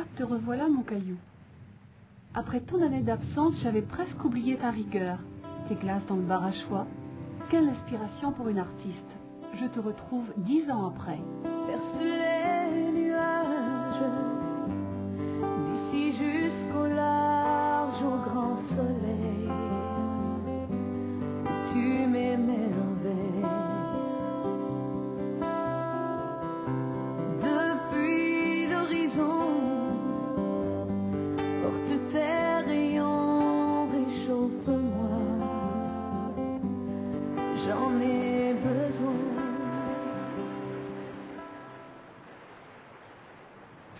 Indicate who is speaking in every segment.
Speaker 1: Ah, te revoilà, mon caillou. Après tant d'années d'absence, j'avais presque oublié ta rigueur, tes glaces dans le bar à choix. Quelle inspiration pour une artiste. Je te retrouve 10 ans après.
Speaker 2: Perce les nuages, d'ici jusqu'au large, au grand soleil, tu m'émerveilles. Depuis l'horizon, porte tes rayons, réchauffe-moi, j'en ai besoin.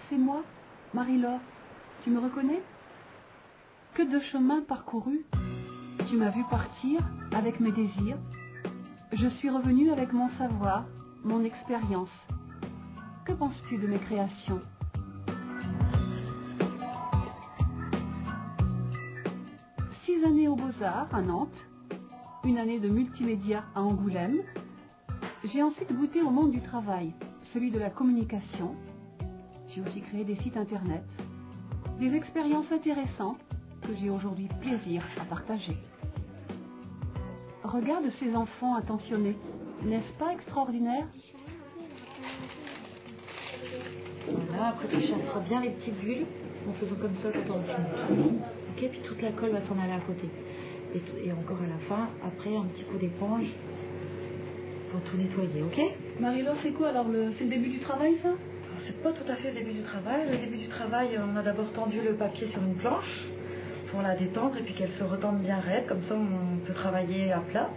Speaker 1: C'est moi, Marie-Laure. Tu me reconnais? Que de chemin parcouru. Tu m'as vu partir avec mes désirs. Je suis revenue avec mon savoir, mon expérience. Que penses-tu de mes créations? Six années aux Beaux-Arts à Nantes, une année de multimédia à Angoulême. J'ai ensuite goûté au monde du travail, celui de la communication. J'ai aussi créé des sites internet, des expériences intéressantes que j'ai aujourd'hui plaisir à partager. Regarde ces enfants attentionnés, n'est-ce pas extraordinaire?
Speaker 3: Voilà, après tu chasseras bien les petites bulles en faisant comme ça quand on le finit. Ok, puis toute la colle va s'en aller à côté. Et encore à la fin, après un petit coup d'éponge pour tout nettoyer, ok?
Speaker 1: Marie-Laure, c'est quoi alors c'est le début du travail ça?
Speaker 3: C'est pas tout à fait le début du travail. Le début du travail, on a d'abord tendu le papier sur une planche pour la détendre et puis qu'elle se retende bien raide. Comme ça, on peut travailler à plat.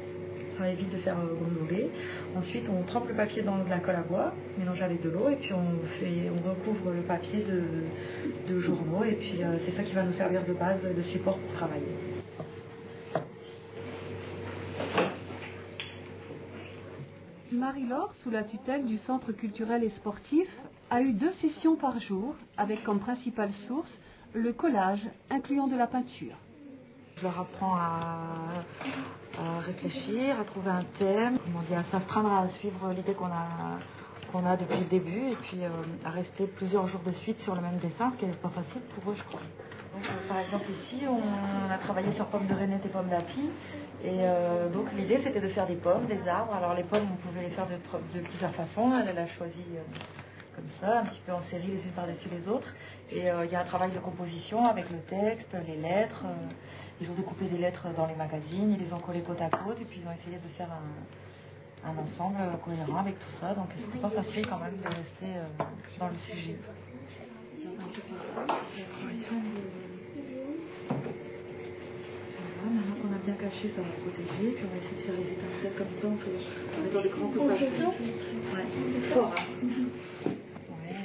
Speaker 3: Ça évite de faire grommeler. Ensuite, on trempe le papier dans de la colle à bois, mélangée avec de l'eau, et puis on recouvre le papier de journaux. Et puis c'est ça qui va nous servir de base, de support pour travailler.
Speaker 1: Marie-Laure, sous la tutelle du Centre culturel et sportif, a eu 2 sessions par jour, avec comme principale source le collage, incluant de la peinture.
Speaker 3: Je leur apprends à réfléchir, à trouver un thème, à s'astreindre à suivre l'idée qu'on a depuis le début, et puis à rester plusieurs jours de suite sur le même dessin, ce qui n'est pas facile pour eux, je crois. Donc, par exemple ici, on a travaillé sur pommes de reinette et pommes d'api. Et donc l'idée c'était de faire des pommes, des arbres. Alors les pommes on pouvait les faire de plusieurs façons. Elle a choisi comme ça, un petit peu en série les unes par-dessus les autres. Et il y a un travail de composition avec le texte, les lettres. Ils ont découpé des lettres dans les magazines, ils les ont collées côte à côte et puis ils ont essayé de faire un ensemble cohérent avec tout ça. Donc c'était pas facile quand même de rester dans le sujet. Maintenant qu'on a bien caché, ça va protéger. Puis on va essayer de faire les étincelles comme ça. On va dans des grands coupages. Ouais, fort. Hein. Ouais.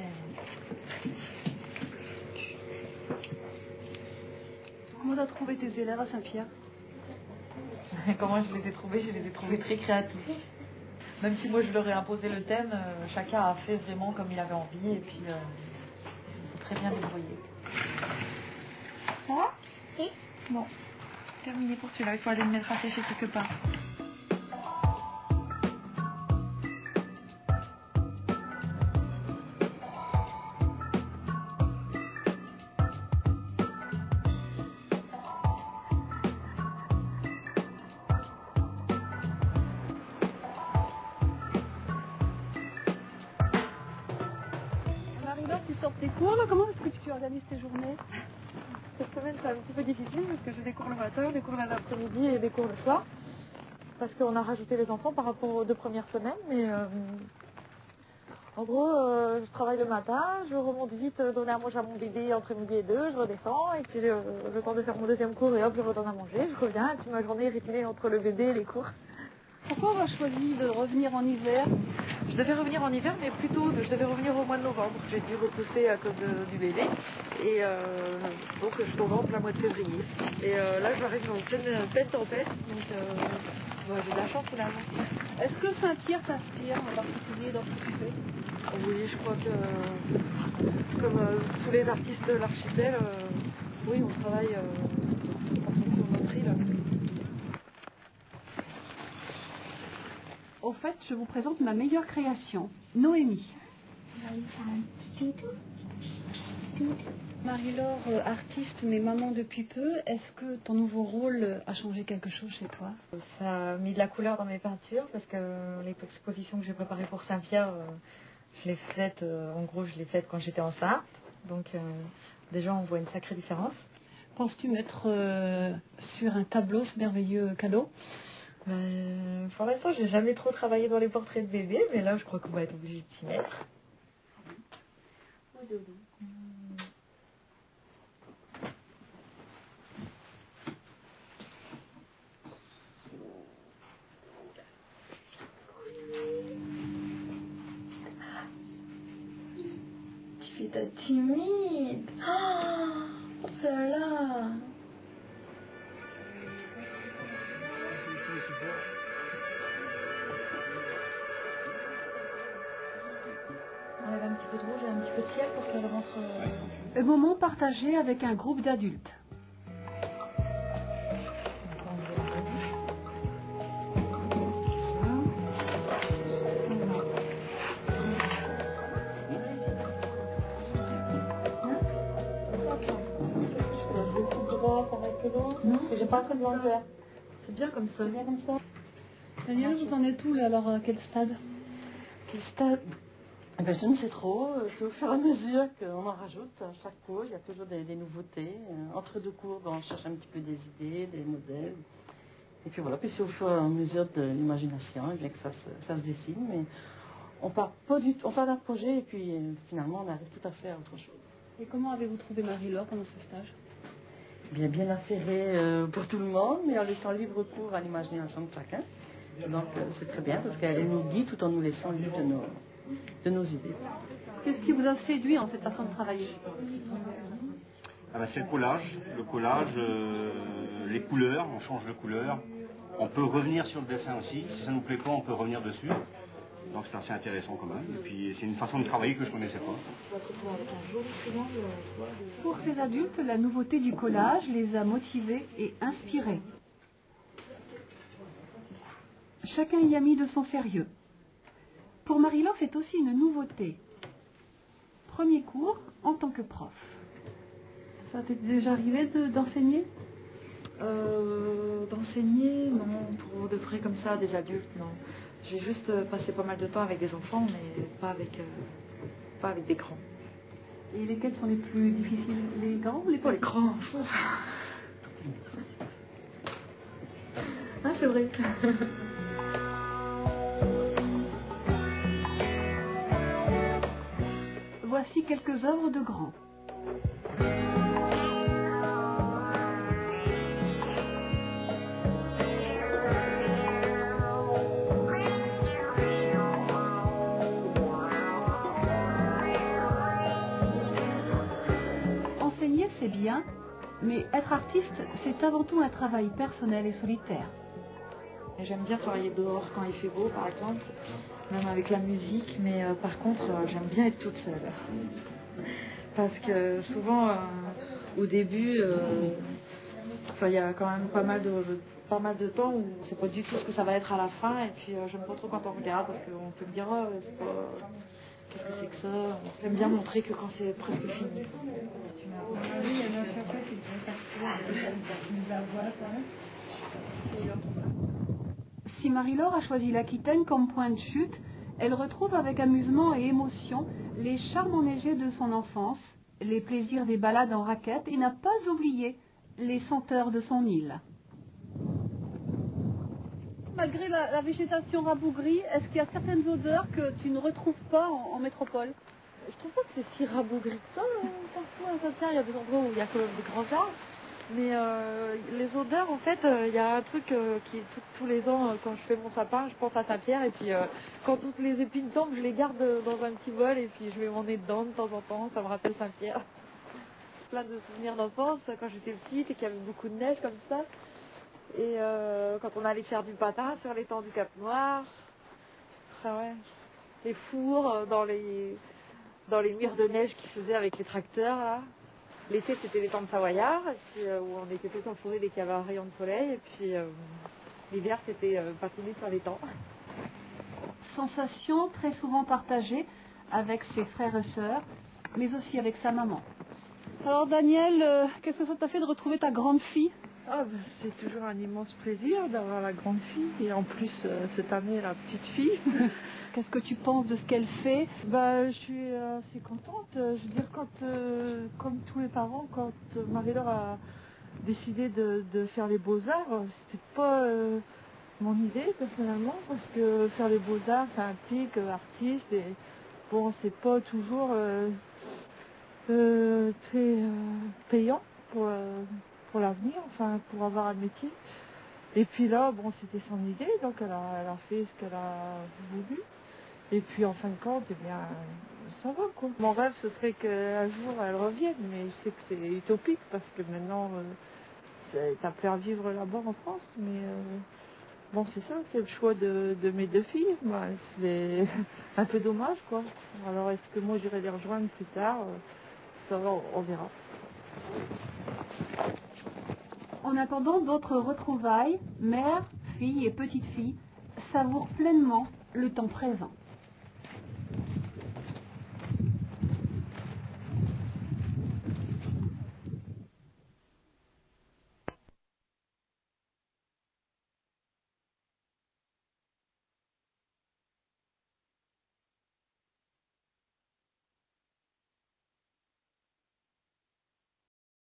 Speaker 1: Comment tu as trouvé tes élèves à Saint-Pierre?
Speaker 3: Comment je les ai trouvés? Je les ai trouvés très créatifs. Même si moi je leur ai imposé le thème, chacun a fait vraiment comme il avait envie. Et puis, ils sont très bien débrouillés. Ça va? Oui. Bon. Terminé pour celui-là, il faut aller le mettre à sécher quelque part.
Speaker 1: Marie-Laure, tu sors tes cours là, comment est-ce que tu organises tes journées?
Speaker 3: Cette semaine c'est un petit peu difficile parce que j'ai des cours le matin, des cours l'après-midi et des cours le soir. Parce qu'on a rajouté les enfants par rapport aux 2 premières semaines, mais en gros, je travaille le matin, je remonte vite, donner à manger à mon bébé entre midi et 2, je redescends, et puis le temps de faire mon 2e cours, et hop, je redonne à manger, je reviens, et puis ma journée est rythmée entre le bébé et les cours.
Speaker 1: Pourquoi on a choisi de revenir en hiver?
Speaker 3: Je devais revenir en hiver, mais plutôt, je devais revenir au mois de novembre. J'ai dû repousser à cause du bébé, et donc je tombe en plein mois de février. Et là, j'arrive en pleine tempête, donc j'ai de la chance finalement.
Speaker 1: Est-ce que Saint-Pierre t'inspire en particulier dans ce que tu fais?
Speaker 3: Oui, je crois que comme tous les artistes de l'archipel, oui, on travaille en fonction de notre île.
Speaker 1: Au fait, je vous présente ma meilleure création, Noémie. Marie-Laure, artiste mais maman depuis peu, est-ce que ton nouveau rôle a changé quelque chose chez toi?
Speaker 3: Ça a mis de la couleur dans mes peintures parce que l'exposition que j'ai préparée pour Saint-Pierre, je l'ai faite, en gros, je l'ai faite quand j'étais enceinte. Donc déjà, on voit une sacrée différence.
Speaker 1: Penses-tu mettre sur un tableau ce merveilleux cadeau?
Speaker 3: Pour l'instant, j'ai jamais trop travaillé dans les portraits de bébés, mais là, je crois qu'on va être obligé de s'y mettre. Tu fais ta timide. Oh là là. On avait un petit peu de rouge et un petit peu de ciel pour qu'elle rentre.
Speaker 1: Un moment partagé avec un groupe d'adultes.
Speaker 3: Non, j'ai pas très de longueur. C'est bien comme ça. C'est bien comme ça.
Speaker 1: Daniel, vous en êtes où là alors? À quel stade?
Speaker 4: Quel stade? Eh ben, je ne sais trop. C'est au fur et à mesure qu'on en rajoute. À chaque cours, il y a toujours des nouveautés. Entre deux cours, ben, on cherche un petit peu des idées, des modèles. Et puis voilà, puis c'est au fur et à mesure de l'imagination, et bien que ça se dessine. Mais on part pas du tout, on part d'un projet et puis finalement on arrive tout à fait à autre chose.
Speaker 1: Et comment avez-vous trouvé Marie-Laure pendant ce stage?
Speaker 4: Bien affairé pour tout le monde, mais en laissant libre cours à l'imagination de chacun. Donc c'est très bien parce qu'elle nous guide tout en nous laissant libre de nos idées.
Speaker 1: Qu'est-ce qui vous a séduit en cette façon de travailler?
Speaker 5: C'est le collage. Les couleurs, on change de couleur. On peut revenir sur le dessin aussi. Si ça ne nous plaît pas, on peut revenir dessus. Donc c'est assez intéressant quand même. Et puis c'est une façon de travailler que je ne connaissais pas.
Speaker 1: Pour ces adultes, la nouveauté du collage les a motivés et inspirés. Chacun y a mis de son sérieux. Pour Marie-Laure, c'est aussi une nouveauté. Premier cours en tant que prof. Ça t'est déjà arrivé d'enseigner?
Speaker 3: D'enseigner, non, pour de près comme ça, des adultes, non. J'ai juste passé pas mal de temps avec des enfants, mais pas avec des grands.
Speaker 1: Et lesquels sont les plus difficiles? Les grands ou les
Speaker 3: Pas les
Speaker 1: petits?
Speaker 3: grands. Ah, c'est vrai.
Speaker 1: Voici quelques œuvres de grands. Enseigner, c'est bien, mais être artiste, c'est avant tout un travail personnel et solitaire.
Speaker 3: J'aime bien travailler dehors quand il fait beau, par exemple, même avec la musique, mais par contre, j'aime bien être toute seule. Parce que souvent, au début, il y a quand même pas mal de temps où c'est pas du tout ce que ça va être à la fin, et puis j'aime pas trop quand on regarde, parce qu'on peut me dire, oh, c'est pas... Qu'est-ce que c'est que ça? J'aime bien montrer que quand c'est presque fini.
Speaker 1: Si Marie-Laure a choisi l'Aquitaine comme point de chute, elle retrouve avec amusement et émotion les charmes enneigés de son enfance, les plaisirs des balades en raquette et n'a pas oublié les senteurs de son île. Malgré la végétation rabougrie, est-ce qu'il y a certaines odeurs que tu ne retrouves pas en métropole?
Speaker 3: Je trouve pas que c'est si rabougri que ça. Parfois, à Saint-Pierre, il y a des endroits où il y a quand même des grands arbres. Mais les odeurs, en fait, il y a un truc qui, tous les ans, quand je fais mon sapin, je pense à Saint-Pierre. Et puis, quand toutes les épines tombent, je les garde dans un petit bol. Et puis, je mets mon nez dedans de temps en temps. Ça me rappelle Saint-Pierre. Plein de souvenirs d'enfance, quand j'étais petite et qu'il y avait beaucoup de neige comme ça. Et quand on allait faire du patin sur l'étang du Cap-Noir. Ah ouais. Les fours dans les murs de neige qu'ils faisaient avec les tracteurs, là. L'été, c'était les temps de Savoyard, et puis, où on était tous enfourrés dès qu'il y avait un rayon de soleil. Et puis, l'hiver, c'était patiner sur l'étang.
Speaker 1: Sensation très souvent partagée avec ses frères et sœurs, mais aussi avec sa maman. Alors Daniel, qu'est-ce que ça t'a fait de retrouver ta grande fille?
Speaker 4: Ah ben, c'est toujours un immense plaisir d'avoir la grande fille et en plus cette année la petite fille.
Speaker 1: Qu'est-ce que tu penses de ce qu'elle fait?
Speaker 4: Bah, je suis assez contente. Je veux dire, comme tous les parents, quand Marie-Laure a décidé de faire les beaux-arts, c'était pas mon idée personnellement, parce que faire les beaux-arts, ça implique artiste et bon, c'est pas toujours très payant pour l'avenir, enfin pour avoir un métier. Et puis là, bon, c'était son idée, donc elle a fait ce qu'elle a voulu. Et puis en fin de compte, eh bien, ça va quoi. Mon rêve, ce serait qu'un jour elle revienne, mais je sais que c'est utopique parce que maintenant, t'as plus à vivre là-bas en France. Mais bon, c'est ça, c'est le choix de mes deux filles. Bah, c'est un peu dommage quoi. Alors est-ce que moi j'irai les rejoindre plus tard? Ça va, on verra.
Speaker 1: En attendant d'autres retrouvailles, mère, fille et petite fille savourent pleinement le temps présent.